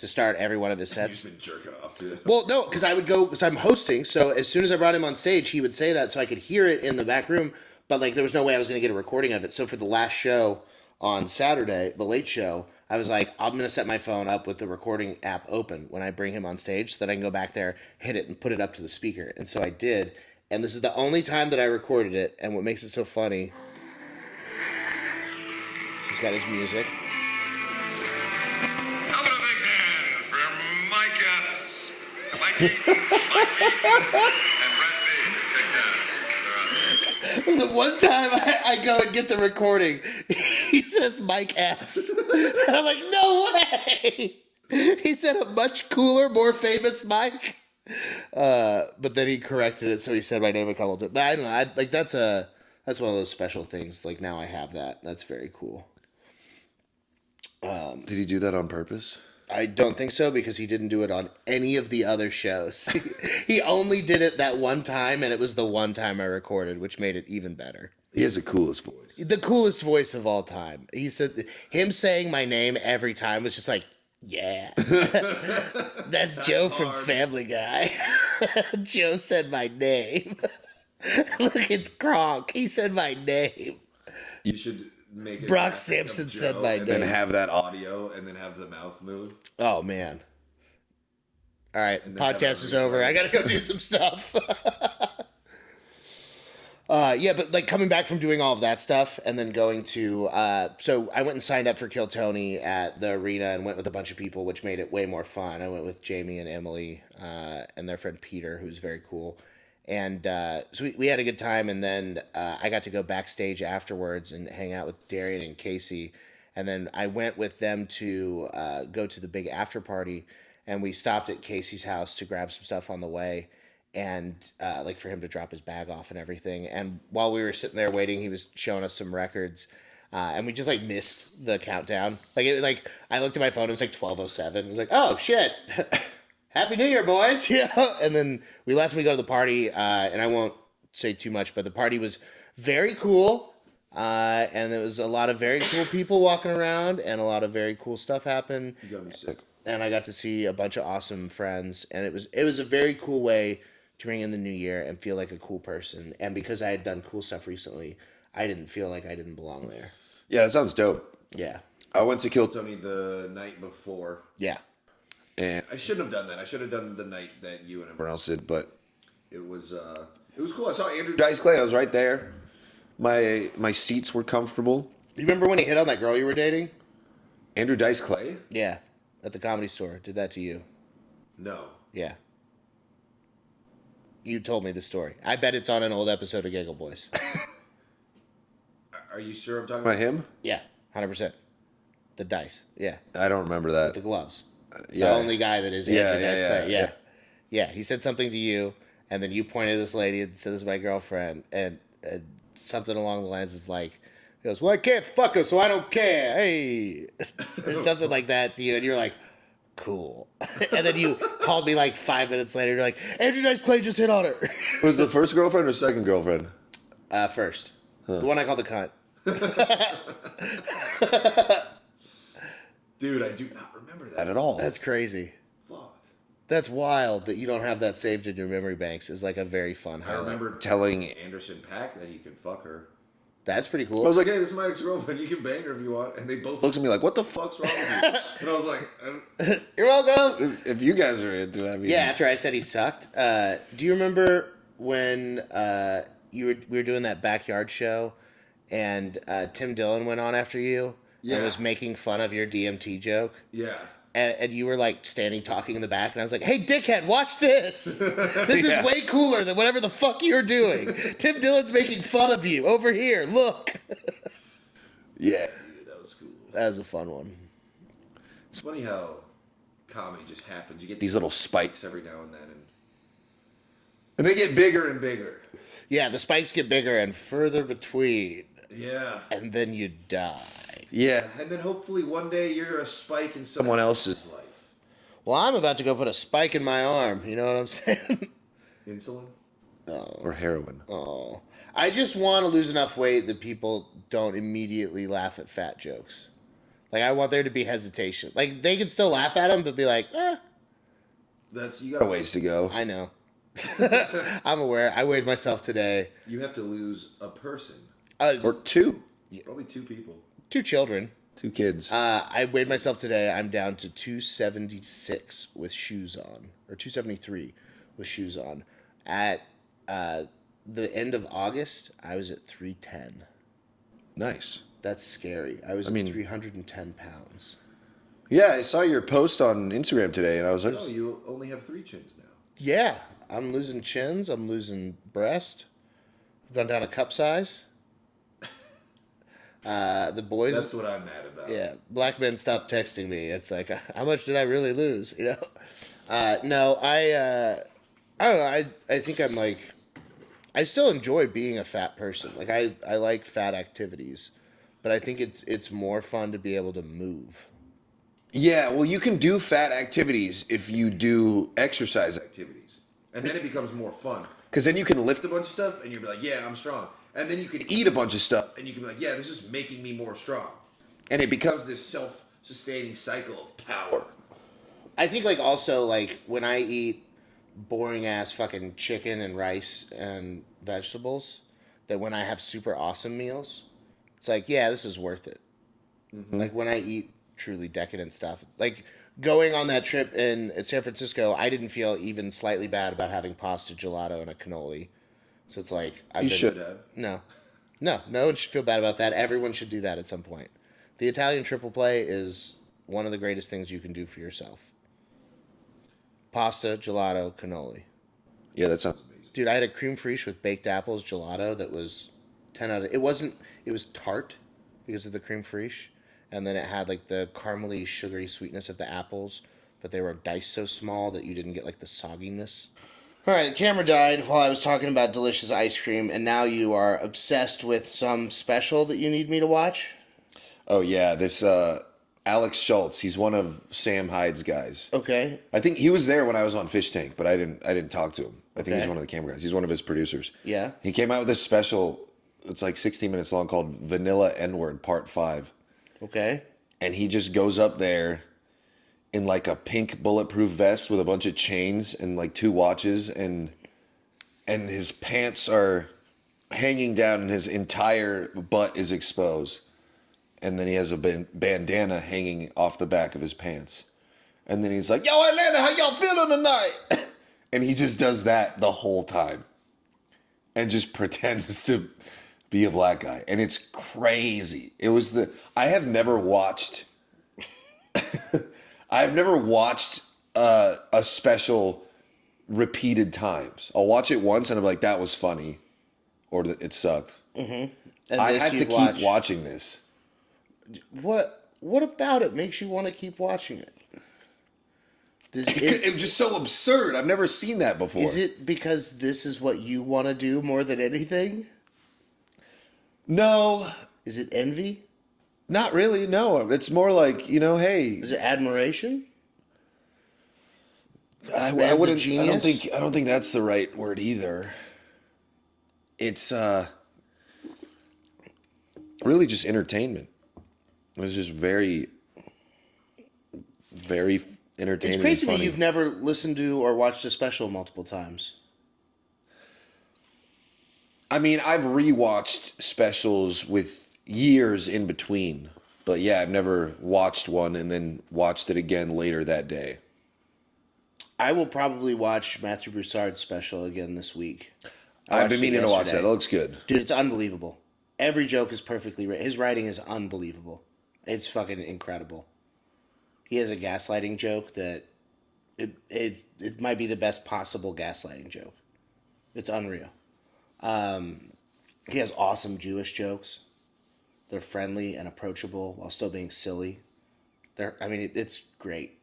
to start every one of his sets. You've been jerking off to it. Well, no, because I would go, because I'm hosting, so as soon as I brought him on stage, he would say that so I could hear it in the back room, but, like, there was no way I was going to get a recording of it. So for the last show on Saturday, the late show, I was like, I'm going to set my phone up with the recording app open when I bring him on stage so that I can go back there, hit it, and put it up to the speaker. And so I did. And this is the only time that I recorded it. And what makes it so funny, he's got his music. How about a big hand for Mike Epps, Mike Eaton, and Brett B. Kick ass. They're awesome. The one time I go and get the recording, he says Mike Epps. And I'm like, no way! He said a much cooler, more famous Mike. But then he corrected it, so he said my name a couple times. But I don't know, that's one of those special things. Like, now I have that. That's very cool. Did he do that on purpose? I don't think so, because he didn't do it on any of the other shows. He only did it that one time, and it was the one time I recorded, which made it even better. He has the coolest voice. The coolest voice of all time. He said, him saying my name every time was just like, yeah. That's Joe from Family Guy. Joe said my name. Look, it's Gronk. He said my name. You should make it Brock Sampson said my and name. then have that audio and then have the mouth move. Oh, man. All right, podcast is over. I got to go do some stuff. Yeah, but, like, coming back from doing all of that stuff and then going to, so I went and signed up for Kill Tony at the arena and went with a bunch of people, which made it way more fun. I went with Jamie and Emily and their friend Peter, who's very cool. And so we had a good time, and then I got to go backstage afterwards and hang out with Darian and Casey. And then I went with them to go to the big after party. and we stopped at Casey's house to grab some stuff on the way, and like for him to drop his bag off and everything. And while we were sitting there waiting, he was showing us some records, and we just like missed the countdown. Like I looked at my phone, it was like 12:07. I was like, oh shit. Happy New Year, boys! Yeah, and then we left and we go to the party, and I won't say too much, but the party was very cool, and there was a lot of very cool people walking around, and a lot of very cool stuff happened. You got me sick. And I got to see a bunch of awesome friends, and it was a very cool way to bring in the new year and feel like a cool person. And because I had done cool stuff recently, I didn't feel like I didn't belong there. Yeah, that sounds dope. Yeah, I went to Kill Tony the night before. yeah. And I shouldn't have done that. I should have done the night that you and everyone else did, but it was cool. I saw Andrew Dice Clay. I was right there. My seats were comfortable. You remember when he hit on that girl you were dating? Andrew Dice Clay? Yeah, at the Comedy Store. Did that to you? No. Yeah. You told me the story. I bet it's on an old episode of Giggleboys. Are you sure I'm talking about him? Yeah, 100%. The dice. Yeah, I don't remember that. the gloves. Yeah. The only guy that is Andrew Dice Clay. yeah. Yeah, he said something to you, and then you pointed to this lady and said, "This is my girlfriend," and something along the lines of like, he goes, "Well, I can't fuck her, so I don't care." Hey, or something like that to you, and you're like, "Cool." And then you called me like 5 minutes later. You're like, "Andrew Dice Clay just hit on her." Was it the first girlfriend or second girlfriend? First, the one I called the cunt. Dude, I do not remember that at all. That's crazy. Fuck. That's wild that you don't have that saved in your memory banks. Is like a very fun I highlight. remember telling Anderson Paak that he could fuck her. That's pretty I cool. was like, hey, this is my ex-girlfriend. You can bang her if you want. And they both looked at me like, what the fuck's wrong with you? And I was like, You're welcome. if you guys are into it, I mean. Yeah, after I said he sucked. Do you remember when we were doing that backyard show, and Tim Dillon went on after you and Yeah. was making fun of your DMT joke? Yeah. And you were like standing talking in the back, and I was like, "Hey, dickhead, watch this! This Yeah. is way cooler than whatever the fuck you're doing. Tim Dillon's making fun of you over here. Look." Yeah. Dude, that was cool. That was a fun one. It's funny how comedy just happens. You get these little spikes every now and then. And they get bigger and bigger. Yeah, the spikes get bigger and further between, Yeah. and then you die. Yeah. And then hopefully one day you're a spike in someone else's life. Well, I'm about to go put a spike in my arm. You know what I'm saying? Insulin? Or heroin. Oh, I just want to lose enough weight that people don't immediately laugh at fat jokes. Like, I want there to be hesitation. Like, they can still laugh at them, but be like, You got a ways to go. I know. I'm aware. I weighed myself today. You have to lose a person. Or two. Probably two people. 2 children. 2 kids. I weighed myself today. I'm down to 276 with shoes on, or 273 with shoes on. At the end of August, I was at 310. Nice. That's scary. I was at 310 pounds. Yeah, I saw your post on Instagram today, and I was like, oh, you only have 3 chins now. Yeah, I'm losing chins. I'm losing breast. I've gone down a cup size. The boys. That's what I'm mad about. Yeah, black men stopped texting me. It's like, how much did I really lose? You know? No, I don't know. I think I'm like, I still enjoy being a fat person. Like I like fat activities, but I think it's more fun to be able to move. Yeah, well, you can do fat activities if you do exercise activities. And then it becomes more fun. Because then you can lift a bunch of stuff, and you'll be like, yeah, I'm strong. And then you can eat a bunch of stuff, and you can be like, yeah, this is making me more strong. And it becomes this self-sustaining cycle of power. I think like also like when I eat boring ass fucking chicken and rice and vegetables, that when I have super awesome meals, it's like, yeah, this is worth it. Mm-hmm. Like when I eat truly decadent stuff, like going on that trip in San Francisco, I didn't feel even slightly bad about having pasta, gelato, and a cannoli. So it's like Should have. No one should feel bad about that. Everyone should do that at some point. The Italian triple play is one of the greatest things you can do for yourself. Pasta, gelato, cannoli. Yeah, that sounds amazing. Dude, I had a cream fraiche with baked apples gelato that was 10 out of... It was tart because of the cream fraiche. And then it had like the caramely, sugary sweetness of the apples but they were diced so small that you didn't get like the sogginess. All right, the camera died while I was talking about delicious ice cream, and now you are obsessed with some special that you need me to watch? Oh yeah, this Alex Schultz. He's one of Sam Hyde's guys. Okay. I think he was there when I was on Fish Tank, but I didn't talk to him. I think he's Okay. one of the camera guys. He's one of his producers. Yeah. He came out with this special. It's like 16 minutes long, called Vanilla N-Word Part 5. Okay. And he just goes up there in like a pink bulletproof vest with a bunch of chains and like 2 watches, and his pants are hanging down and his entire butt is exposed. And then he has a bandana hanging off the back of his pants. And then he's like, "Yo, Atlanta, how y'all feeling tonight?" And he just does that the whole time. And just pretends to be a black guy. And it's crazy. I have never watched a special repeated times. I'll watch it once and I'm like, that was funny. Or it sucked. And I this had to you keep watch. watching this. What about it makes you want to keep watching it? It was just so absurd. I've never seen that before. Is it because this is what you want to do more than anything? No, Is it envy? not really. No, it's more like, hey, Is it admiration? I man's a wouldn't. genius? I don't think that's the right word either. It's really just entertainment. It was just very, very entertaining. It's crazy and that funny. you've never listened to or watched a special multiple times. I mean, I've rewatched specials with years in between, but yeah, I've never watched one and then watched it again later that day. I will probably watch Matthew Broussard's special again this week. I've watched been it meaning to watch that. yesterday. That looks good. Dude, it's unbelievable. Every joke is perfectly written. His writing is unbelievable. It's fucking incredible. He has a gaslighting joke that it might be the best possible gaslighting joke. It's unreal. He has awesome Jewish jokes. They're friendly and approachable while still being silly. It's great.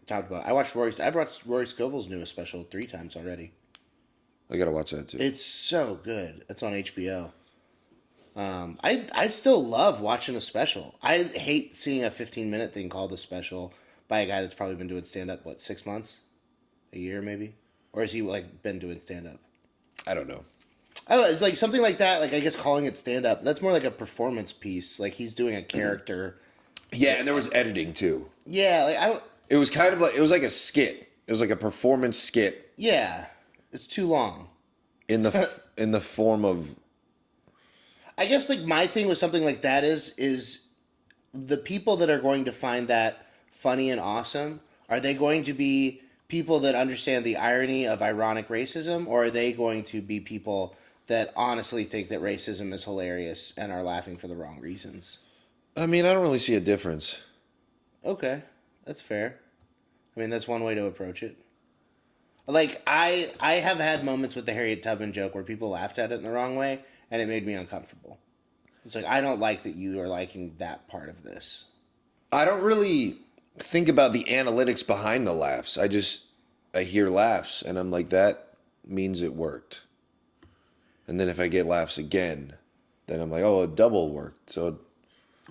Talked about it. I've watched Rory Scovel's newest special 3 times already. I gotta watch that too. It's so good. It's on HBO. I still love watching a special. I hate seeing a 15-minute thing called a special by a guy that's probably been doing stand-up, 6 months? A year, maybe? Or has he, been doing stand-up? I don't know. I don't know. It's like something like that. I guess calling it stand-up. That's more like a performance piece. Like, he's doing a character. Yeah, and there was editing too. Yeah, I don't... It was kind of like, it was like a skit. It was like a performance skit Yeah. It's too long. in the form of... I guess my thing with something like that is the people that are going to find that funny and awesome, are they going to be people that understand the irony of ironic racism, or are they going to be people that honestly think that racism is hilarious and are laughing for the wrong reasons? I mean, I don't really see a difference. Okay, that's fair. I mean, that's one way to approach it. I have had moments with the Harriet Tubman joke where people laughed at it in the wrong way, and it made me uncomfortable. It's like, I don't like that you are liking that part of this. I don't really think about the analytics behind the laughs. I hear laughs and I'm like, that means it worked. And then if I get laughs again, then I'm like, oh, it double worked. So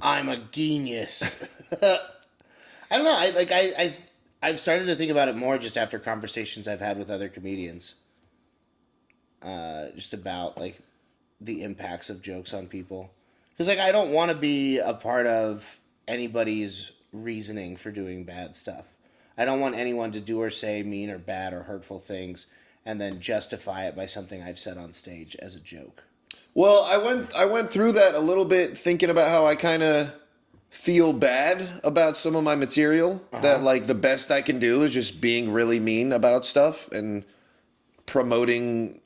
I'm a genius. I don't know. I've started to think about it more just after conversations I've had with other comedians. Just about the impacts of jokes on people. Because I don't want to be a part of anybody's reasoning for doing bad stuff. I don't want anyone to do or say mean or bad or hurtful things and then justify it by something I've said on stage as a joke. Well, I went through that a little bit, thinking about how I kind of feel bad about some of my material. That the best I can do is just being really mean about stuff and promoting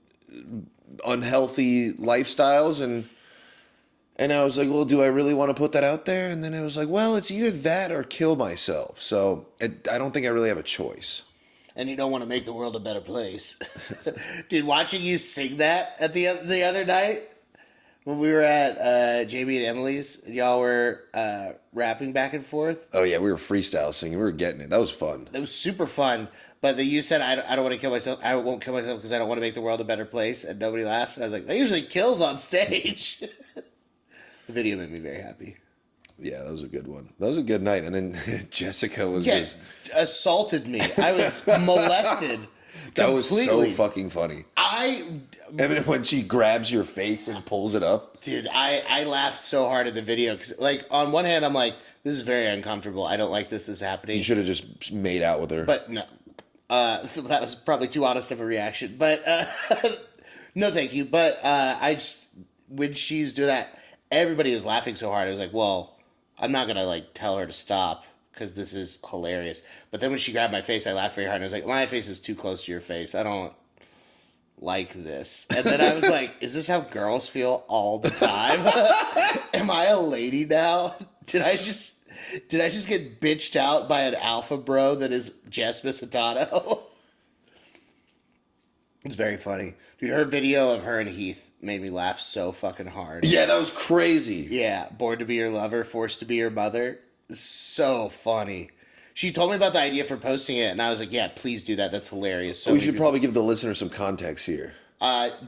unhealthy lifestyles, and I was like, well, do I really want to put that out there? And then it was like, well, it's either that or kill myself. So I don't think I really have a choice. And you don't want to make the world a better place. Dude, watching you sing that at the other night when we were at Jamie and Emily's, y'all were rapping back and forth. Oh yeah, we were freestyle singing. We were getting it. That was fun. It was super fun. But then you said, I don't want to kill myself. I won't kill myself because I don't want to make the world a better place. And nobody laughed. And I was like, that usually kills on stage. The video made me very happy. Yeah, that was a good one. That was a good night. And then Jessica was just assaulted me. I was molested. That was so completely. fucking funny. And then when she grabs your face and pulls it up. dude, I laughed so hard at the video because, like, on one hand, I'm like, this is very uncomfortable. I don't like this is happening. You should have just made out with her. But no. So that was probably too honest of a reaction. But no, thank you. But I just, when she was doing that, everybody was laughing so hard. I was like, well, I'm not going to, like, tell her to stop because this is hilarious. But then when she grabbed my face, I laughed very hard. And I was like, my face is too close to your face. I don't like this. And then I was like, is this how girls feel all the time? Am I a lady now? Did I just get bitched out by an alpha bro that is Jess Misitano? It's very funny. Dude, her video of her and Heath made me laugh so fucking hard. Yeah, that was crazy. Yeah, born to be your lover, forced to be your mother. So funny. She told me about the idea for posting it, and I was like, yeah, please do that. That's hilarious. So we should probably give the listener some context here.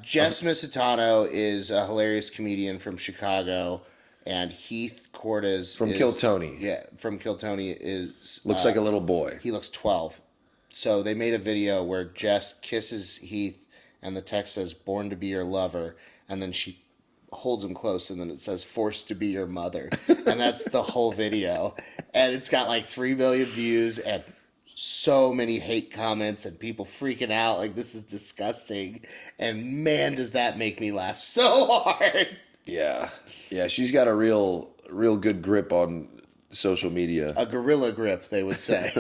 Jess Misitano is a hilarious comedian from Chicago, and Heath Cordes From Kill Tony. Yeah, from Kill Tony Looks like a little boy. he looks 12. So they made a video where Jess kisses Heath, and the text says, born to be your lover, and then she holds him close, and then it says, forced to be your mother. And that's the whole video. And it's got like 3 million views and so many hate comments and people freaking out like this is disgusting. And man, does that make me laugh so hard. Yeah. Yeah, she's got a real good grip on social media. A gorilla grip, they would say.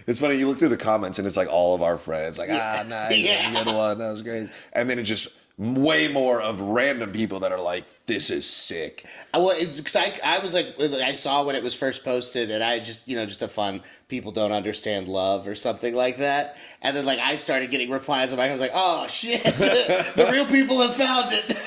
It's funny, you look through the comments and it's like all of our friends, like, nice, Yeah. good one, that was great. And then it's just way more of random people that are like, this is sick. Well, because I was like, I saw when it was first posted, and I just, just a fun people don't understand love or something like that. And then, like, I started getting replies. And I was like, oh, shit, the real people have found it.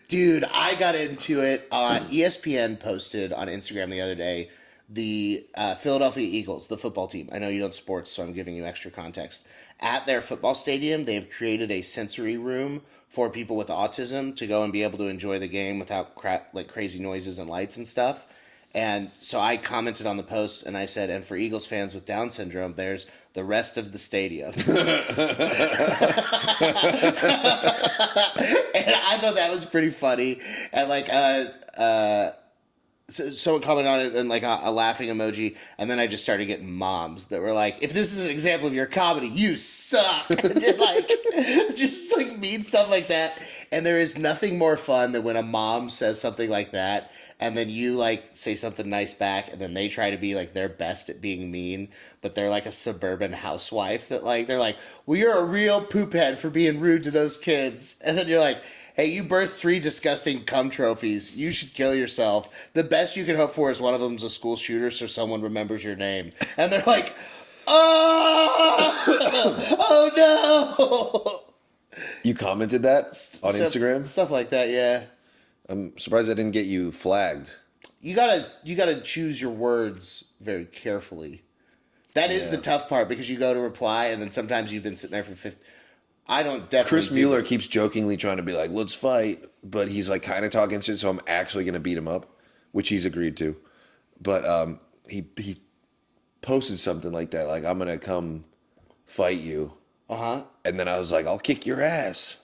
Dude, I got into it. ESPN posted on Instagram the other day the Philadelphia Eagles, the football team. I know you don't sports, so I'm giving you extra context. At their football stadium, they have created a sensory room for people with autism to go and be able to enjoy the game without crazy noises and lights and stuff. And so I commented on the post and I said, and for Eagles fans with Down syndrome, there's the rest of the stadium. And I thought that was pretty funny. And like, so someone commented on it and like a laughing emoji, and then I just started getting moms that were like, if this is an example of your comedy, you suck. And like, just like mean stuff like that. And there is nothing more fun than when a mom says something like that and then you like say something nice back, and then they try to be like their best at being mean, but they're like a suburban housewife that like, they're like, well, you're a real poop head for being rude to those kids. And then you're like, hey, you birthed 3 disgusting cum trophies. You should kill yourself. The best you can hope for is one of them's a school shooter so someone remembers your name. And they're like, oh no. You commented that on Instagram? Stuff like that, yeah. I'm surprised I didn't get you flagged. You gotta choose your words very carefully. That is the tough part, because you go to reply and then sometimes you've been sitting there for 50. I don't definitely. Chris Mueller keeps jokingly trying to be like, let's fight, but he's like kind of talking shit, so I'm actually going to beat him up, which he's agreed to. But he posted something like that, like, I'm going to come fight you. Uh-huh. And then I was like, I'll kick your ass.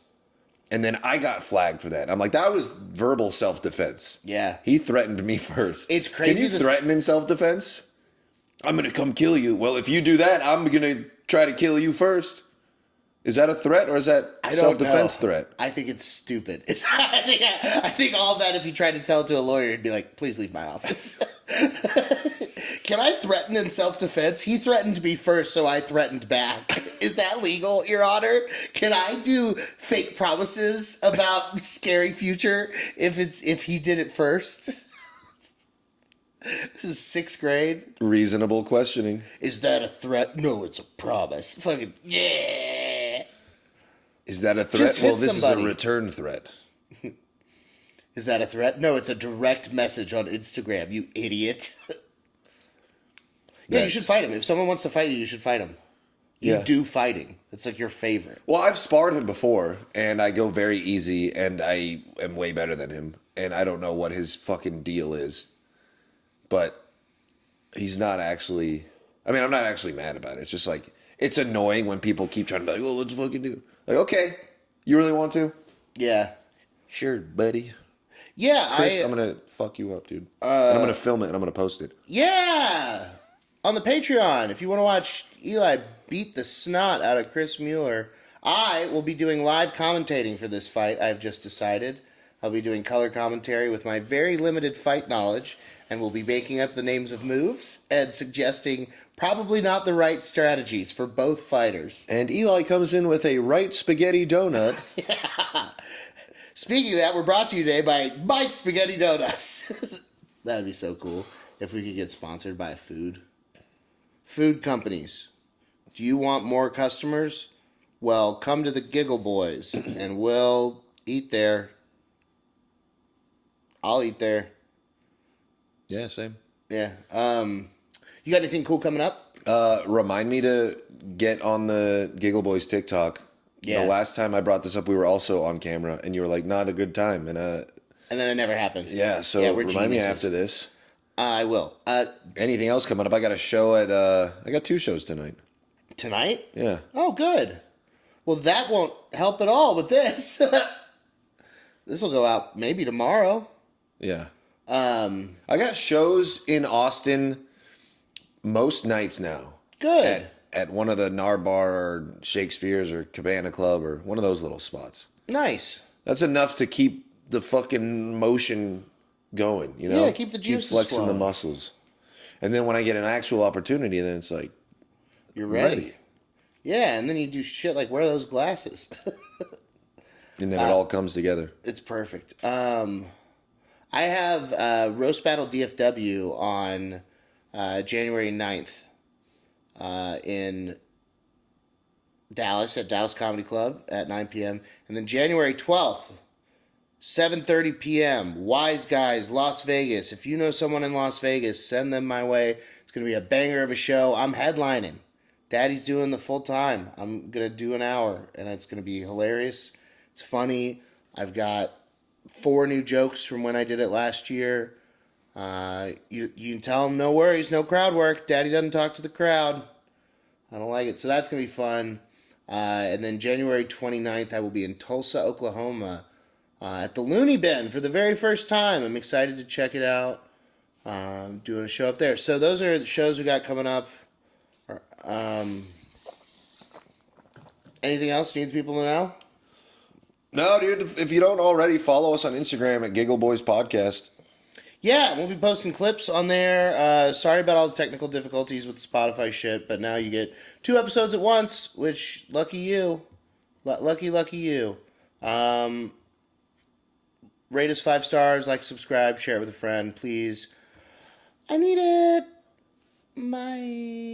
And then I got flagged for that. I'm like, that was verbal self-defense. Yeah. He threatened me first. It's crazy. Can you threaten in self-defense? I'm going to come kill you. Well, if you do that, I'm going to try to kill you first. Is that a threat, or is that self-defense threat? I think it's stupid. I think all of that, if you tried to tell it to a lawyer, he'd be like, please leave my office. Can I threaten in self-defense? He threatened me first, so I threatened back. Is that legal, Your Honor? Can I do fake promises about scary future if he did it first? This is 6th grade. Reasonable questioning. Is that a threat? No, it's a promise. Fucking, yeah. Is that a threat? Just hit Well, this somebody. is a return threat. Is that a threat? No, it's a direct message on Instagram, you idiot. Yeah, you should fight him. If someone wants to fight you, you should fight him. You do fighting. It's like your favorite. Well, I've sparred him before, and I go very easy, and I am way better than him. And I don't know what his fucking deal is. But he's not actually... I mean, I'm not actually mad about it. It's just like... It's annoying when people keep trying to be like, oh, let's fucking do it. Like, okay, you really want to? Yeah. Sure, buddy. Yeah, Chris, I'm going to fuck you up, dude. And I'm going to film it, and I'm going to post it. Yeah! On the Patreon, if you want to watch Eli beat the snot out of Chris Mueller, I will be doing live commentating for this fight, I've just decided. I'll be doing color commentary with my very limited fight knowledge, and we'll be making up the names of moves and suggesting probably not the right strategies for both fighters. And Eli comes in with a right spaghetti donut. Yeah. Speaking of that, we're brought to you today by Mike's Spaghetti Donuts. That would be so cool if we could get sponsored by food companies. Do you want more customers? Well, come to the Giggleboys and we'll eat there. I'll eat there. Yeah, same. Yeah. You got anything cool coming up? Remind me to get on the Giggleboys TikTok. Yeah. The last time I brought this up, we were also on camera, and you were like, not a good time. And then it never happened. yeah, so we're remind me geniuses. after this. I will. Anything else coming up? I got a show at, I got 2 shows tonight. Tonight? Yeah. Oh, good. Well, that won't help at all with this. This will go out maybe tomorrow. Yeah. I got shows in Austin most nights now. Good. At one of the Nar Bar or Shakespeare's or Cabana Club or one of those little spots. Nice. That's enough to keep the fucking motion going, you know? Yeah, keep the juices flexing flowing. the muscles. And then when I get an actual opportunity, then it's like, You're ready. Yeah, and then you do shit like wear those glasses. And then it all comes together. It's perfect. I have Roast Battle DFW on January 9th in Dallas at Dallas Comedy Club at 9 p.m. And then January 12th, 7:30 p.m., Wise Guys, Las Vegas. If you know someone in Las Vegas, send them my way. It's going to be a banger of a show. I'm headlining. Daddy's doing the full time. I'm going to do an hour, and it's going to be hilarious. It's funny. I've got 4 new jokes from when I did it last year. You can tell them, no worries, no crowd work. Daddy doesn't talk to the crowd. I don't like it. So that's going to be fun. And then January 29th, I will be in Tulsa, Oklahoma at the Looney Bin for the very first time. I'm excited to check it out. Doing a show up there. So those are the shows we got coming up. Anything else you need people to know? No, dude, if you don't already, follow us on Instagram at Giggleboys Podcast. Yeah, we'll be posting clips on there. Sorry about all the technical difficulties with the Spotify shit, but now you get 2 episodes at once, which, lucky you. Lucky you. Rate us 5 stars, like, subscribe, share it with a friend, please. I need it. Bye.